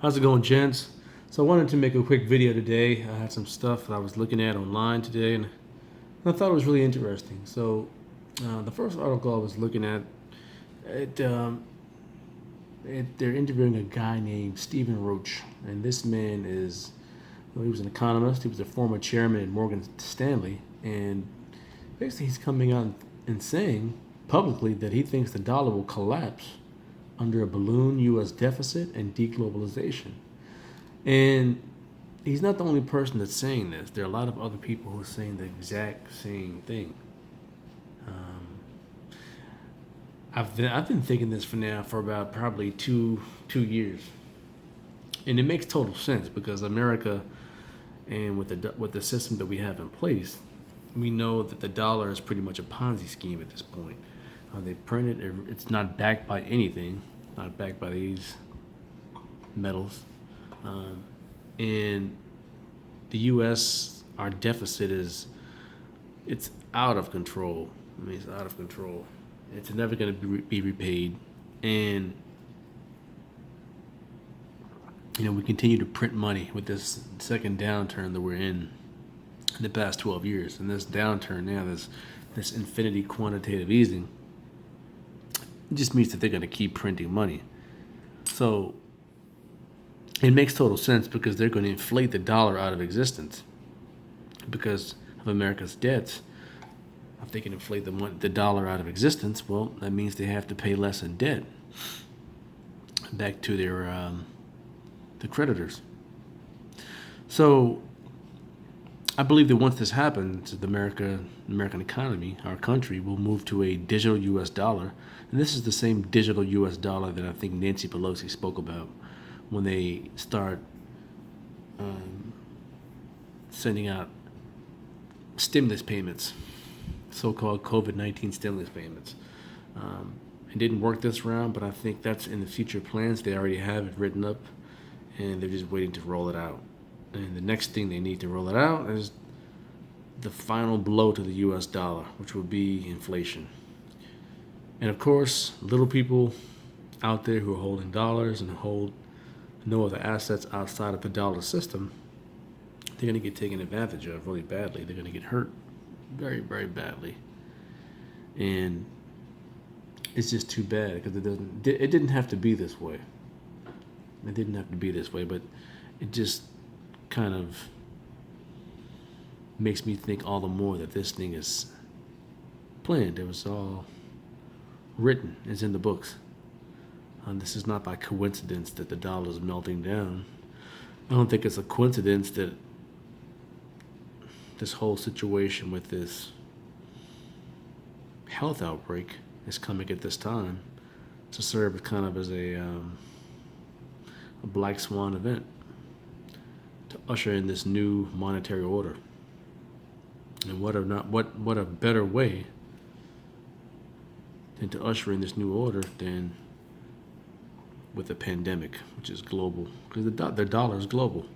How's it going, gents? So I wanted to make a quick video today. I had some stuff that I was looking at online today, and I thought it was really interesting. So the first article I was looking at, it, um, they're interviewing a guy named Stephen Roach, and this man he was an economist. He was a former chairman at Morgan Stanley, and basically he's coming out and saying publicly that he thinks the dollar will collapse under a balloon U.S. deficit and deglobalization. And he's not the only person that's saying this. There are a lot of other people who are saying the exact same thing. I've been thinking this for about probably two years, and it makes total sense because America, and with the system that we have in place, we know that the dollar is pretty much a Ponzi scheme at this point. They print it; it's not backed by anything, not backed by these metals. And the U.S., our deficit it's out of control. I mean, it's out of control. It's never going to be repaid, and we continue to print money with this second downturn that we're in the past 12 years, and this downturn now, this infinity quantitative easing, it just means that they're going to keep printing money. So it makes total sense because they're going to inflate the dollar out of existence because of America's debts. If they can inflate the dollar out of existence, well, that means they have to pay less in debt back to their the creditors. So I believe that once this happens, the American economy, our country, will move to a digital U.S. dollar, and this is the same digital U.S. dollar that I think Nancy Pelosi spoke about when they start sending out stimulus payments, so-called COVID-19 stimulus payments. It didn't work this round, but I think that's in the future plans. They already have it written up, and they're just waiting to roll it out. And the next thing they need to roll it out is the final blow to the U.S. dollar, which will be inflation. And of course, little people out there who are holding dollars and hold no other assets outside of the dollar system, they're going to get taken advantage of really badly. They're going to get hurt very, very badly. And it's just too bad because it didn't have to be this way. It didn't have to be this way, but it just kind of makes me think all the more that this thing is planned. It was all written. It's in the books. This is not by coincidence that the dollar is melting down. I don't think it's a coincidence that this whole situation with this health outbreak is coming at this time to serve kind of as a black swan event to usher in this new monetary order. And what a better way than to usher in this new order than with the pandemic, which is global, because the dollar is global.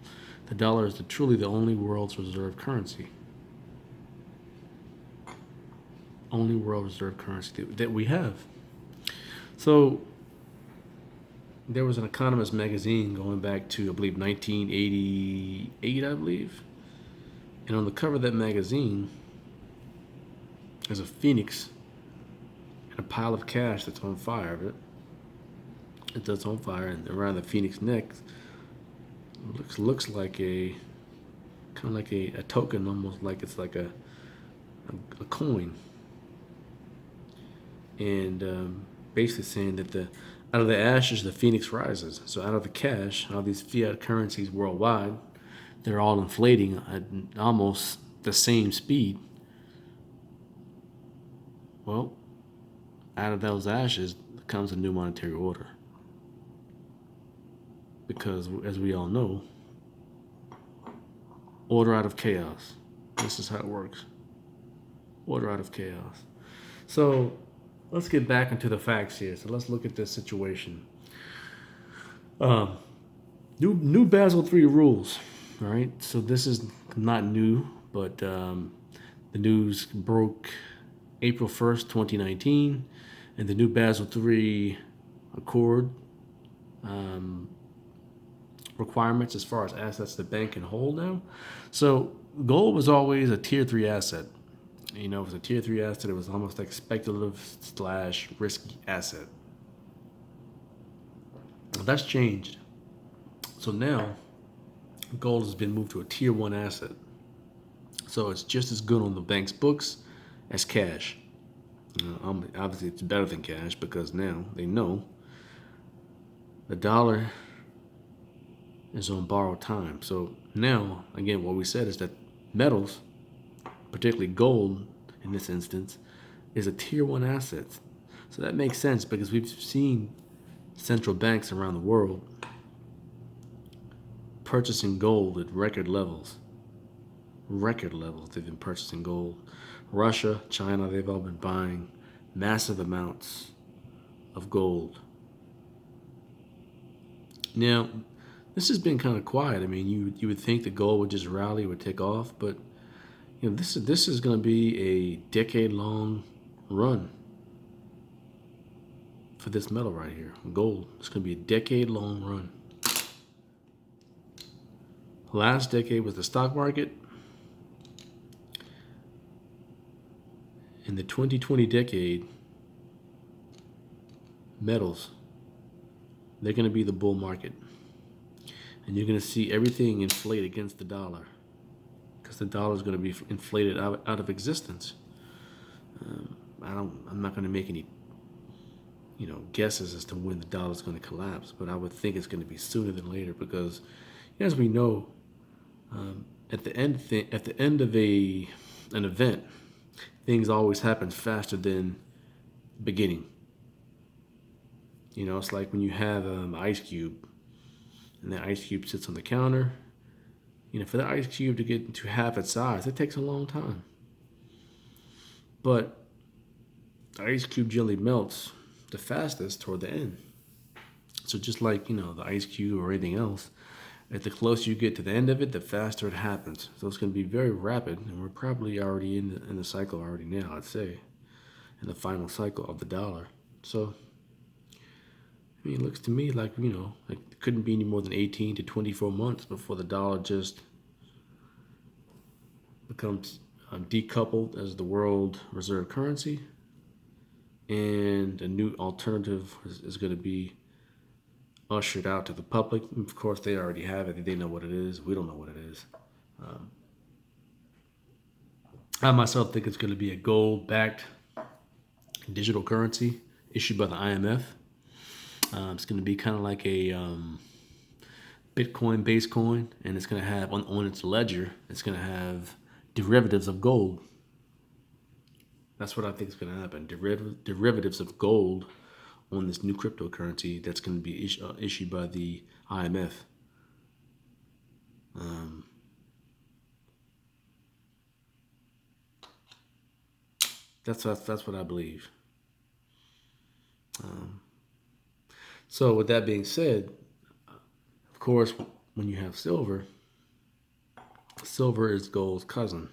The dollar is truly the only world's reserve currency. Only world reserve currency that we have. So there was an Economist magazine going back to, I believe, 1988, I believe. And on the cover of that magazine is a phoenix and a pile of cash that's on fire. That's on fire, and around the phoenix neck looks like a kind of like a token, almost like it's like a coin. And basically saying that out of the ashes the phoenix rises. So out of the cash, all these fiat currencies worldwide, they're all inflating at almost the same speed. Well, out of those ashes comes a new monetary order. Because, as we all know, order out of chaos. This is how it works. Order out of chaos. So let's get back into the facts here. So let's look at this situation. New Basel III rules. All right. So this is not new, but the news broke April 1st, 2019, and the new Basel III Accord requirements as far as assets the bank can hold now. So gold was always a tier 3 asset. You know, it was a tier 3 asset. It was almost like speculative slash risky asset. Well, that's changed. So now gold has been moved to a tier 1 asset. So it's just as good on the bank's books as cash. Obviously, it's better than cash because now they know the dollar is on borrowed time. So now, again, what we said is that metals, particularly gold in this instance, is a tier 1 asset. So that makes sense because we've seen central banks around the world purchasing gold at record levels. Record levels they've been purchasing gold. Russia, China, they've all been buying massive amounts of gold. Now, this has been kind of quiet. I mean, you would think the gold would just rally, would take off, but you know, this is going to be a decade-long run for this metal right here, gold. It's going to be a decade-long run. Last decade was the stock market. In the 2020 decade, metals, they're going to be the bull market. And you're going to see everything inflate against the dollar because the dollar is going to be inflated out of existence. I'm not going to make any, guesses as to when the dollar is going to collapse, but I would think it's going to be sooner than later because, as we know, at the end of an event, things always happen faster than the beginning. It's like when you have an ice cube, and the ice cube sits on the counter. For the ice cube to get to half its size, it takes a long time. But the ice cube generally melts the fastest toward the end. So just like, the ice cube or anything else, at the closer you get to the end of it, the faster it happens. So it's going to be very rapid, and we're probably already in the cycle already now, I'd say, in the final cycle of the dollar. So, it looks to me like, it couldn't be any more than 18 to 24 months before the dollar just becomes decoupled as the world reserve currency, and a new alternative is going to be ushered out to the public. Of course, they already have it. They know what it is. We don't know what it is. I myself think it's going to be a gold-backed digital currency issued by the IMF. It's going to be kind of like a Bitcoin-based coin, and it's going to have on its ledger, it's going to have derivatives of gold. That's what I think is going to happen. Derivatives of gold on this new cryptocurrency that's going to be issued by the IMF. That's what I believe. So with that being said, of course, when you have silver, silver is gold's cousin.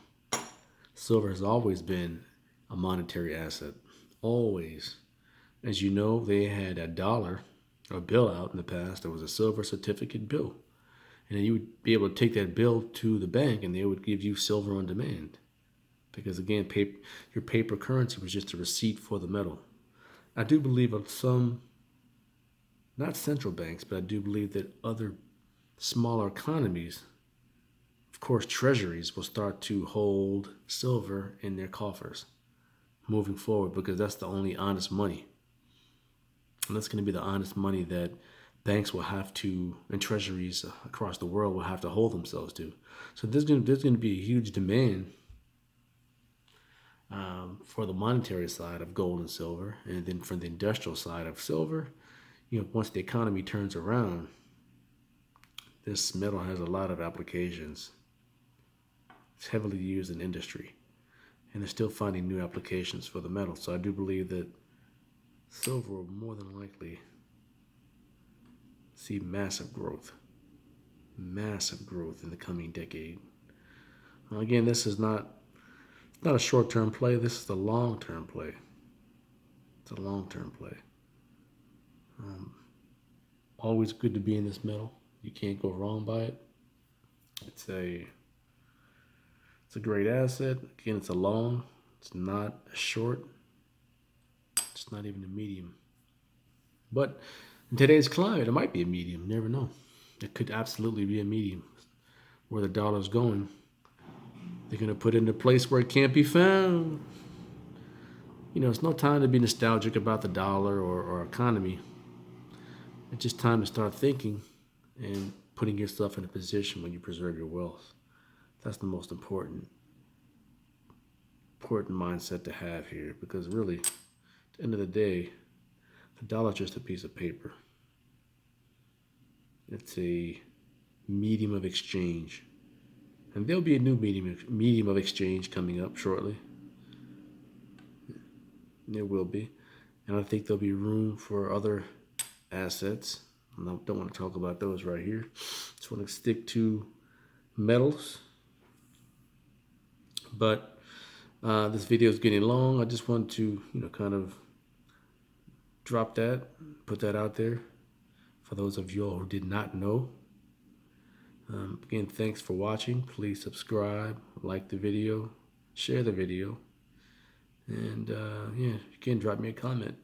Silver has always been a monetary asset. Always. As you know, they had a dollar or bill out in the past that was a silver certificate bill. And then you would be able to take that bill to the bank and they would give you silver on demand. Because again, your paper currency was just a receipt for the metal. I do believe of some, not central banks, but I do believe that other smaller economies, of course, treasuries will start to hold silver in their coffers moving forward because that's the only honest money. And that's going to be the honest money that banks will have to, and treasuries across the world will have to hold themselves to. So there's going to be a huge demand for the monetary side of gold and silver, and then for the industrial side of silver. Once the economy turns around, this metal has a lot of applications. It's heavily used in industry, and they're still finding new applications for the metal. So I do believe that silver will more than likely see massive growth in the coming decade. Now, again, this is not a short-term play. This is a long-term play. It's a long-term play. Always good to be in this metal. You can't go wrong by it. It's a it's a great asset. Again, it's a long. It's not a short. It's not even a medium. But in today's climate, it might be a medium. You never know. It could absolutely be a medium. Where the dollar's going, they're going to put it in a place where it can't be found. It's no time to be nostalgic about the dollar or economy. It's just time to start thinking and putting yourself in a position when you preserve your wealth. That's the most important mindset to have here, because really, at the end of the day, the dollar's just a piece of paper. It's a medium of exchange. And there'll be a new medium of exchange coming up shortly. There will be. And I think there'll be room for other assets. I don't want to talk about those right here. Just want to stick to metals. But this video is getting long. I just want to, kind of drop that, put that out there for those of you all who did not know. Again, thanks for watching. Please subscribe, like the video, share the video, and you can drop me a comment.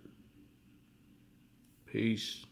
Peace.